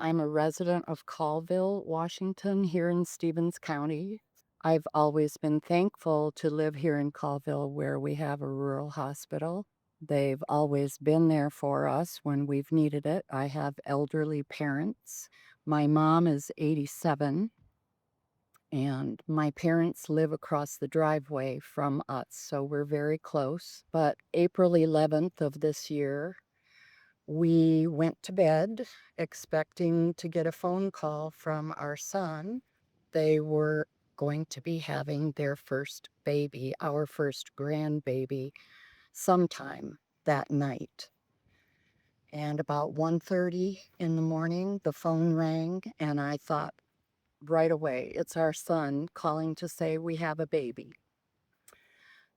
I'm a resident of Colville, Washington, here in Stevens County. I've always been thankful to live here in Colville where we have a rural hospital. They've always been there for us when we've needed it. I have elderly parents. My mom is 87, and my parents live across the driveway from us, so we're very close. But April 11th of this year, we went to bed expecting to get a phone call from our son. They were going to be having their first baby, our first grandbaby, sometime that night. And about 1:30 in the morning, the phone rang, and I thought right away, it's our son calling to say we have a baby.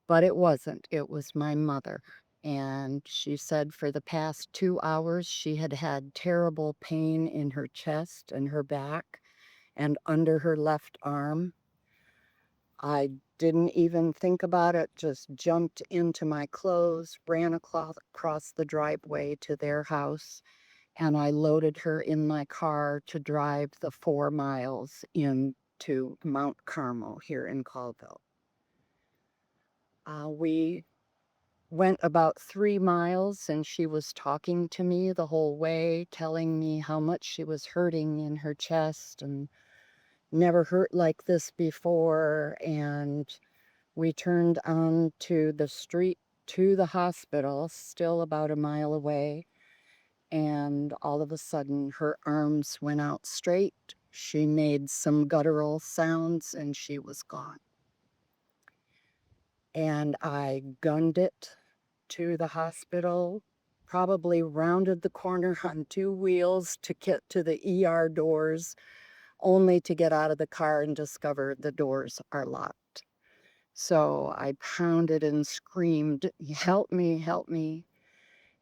But it wasn't. It was my mother. And she said for the past 2 hours, she had had terrible pain in her chest and her back and under her left arm. I didn't even think about it, just jumped into my clothes, ran across the driveway to their house, and I loaded her in my car to drive the 4 miles into Mount Carmel here in Colville. We went about 3 miles, and she was talking to me the whole way, telling me how much she was hurting in her chest and never hurt like this before. And we turned on to the street to the hospital, still about a mile away. And all of a sudden, her arms went out straight. She made some guttural sounds and she was gone. And I gunned it to the hospital, probably rounded the corner on two wheels to get to the ER doors, only to get out of the car and discover the doors are locked. So I pounded and screamed, "Help me, help me."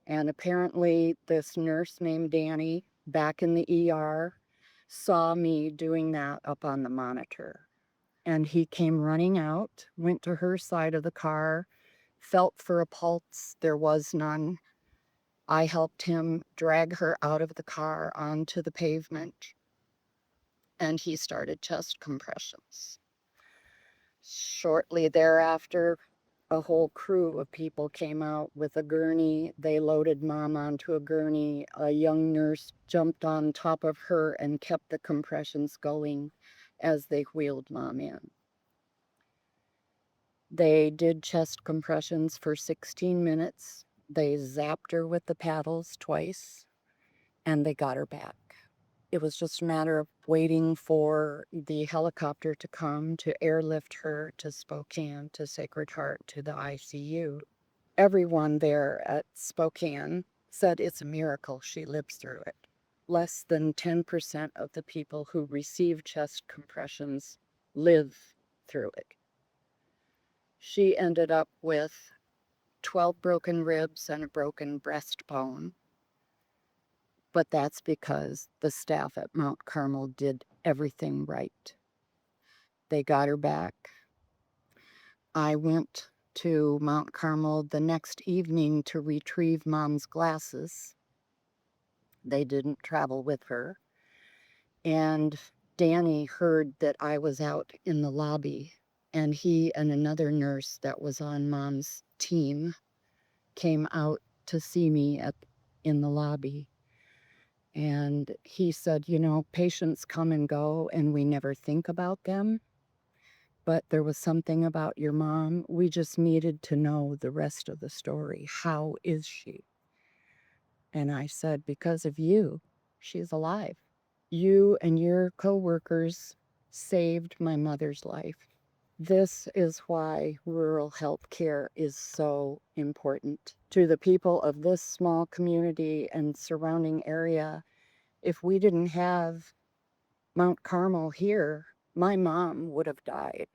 And apparently, this nurse named Danny back in the ER saw me doing that up on the monitor. And he came running out, went to her side of the car, felt for a pulse. There was none. I helped him drag her out of the car onto the pavement, and he started chest compressions. Shortly thereafter, a whole crew of people came out with a gurney. They loaded Mom onto a gurney. A young nurse jumped on top of her and kept the compressions going as they wheeled Mom in. They did chest compressions for 16 minutes. They zapped her with the paddles twice, and they got her back. It was just a matter of waiting for the helicopter to come to airlift her to Spokane, to Sacred Heart, to the ICU. Everyone there at Spokane said it's a miracle she lives through it. Less than 10% of the people who receive chest compressions live through it. She ended up with 12 broken ribs and a broken breastbone. But that's because the staff at Mount Carmel did everything right. They got her back. I went to Mount Carmel the next evening to retrieve Mom's glasses. They didn't travel with her. And Danny heard that I was out in the lobby, and he and another nurse that was on Mom's team came out to see me in the lobby. And he said, patients come and go, and we never think about them. But there was something about your mom. We just needed to know the rest of the story. How is she? And I said, because of you, she's alive. You and your coworkers saved my mother's life. This is why rural health care is so important to the people of this small community and surrounding area. If we didn't have Mount Carmel here, my mom would have died.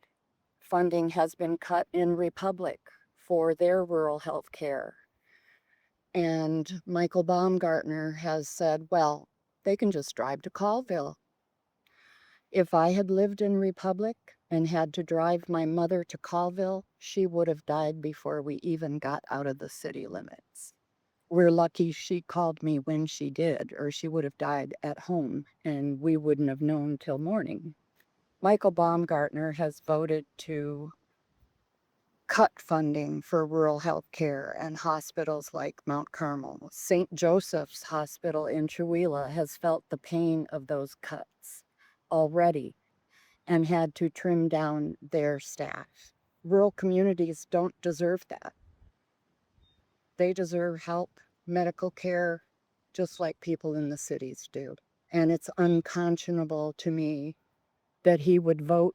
Funding has been cut in Republic for their rural health care. And Michael Baumgartner has said, well, they can just drive to Colville. If I had lived in Republic and had to drive my mother to Colville, she would have died before we even got out of the city limits. We're lucky she called me when she did, or she would have died at home, and we wouldn't have known till morning. Michael Baumgartner has voted to cut funding for rural health care and hospitals like Mount Carmel. St. Joseph's Hospital in Chewelah has felt the pain of those cuts already and had to trim down their staff. Rural communities don't deserve that. They deserve help, medical care, just like people in the cities do. And it's unconscionable to me that he would vote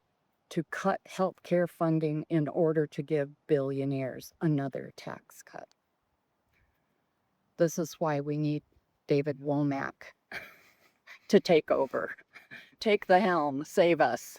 to cut health care funding in order to give billionaires another tax cut. This is why we need David Womack to take over. Take the helm, save us.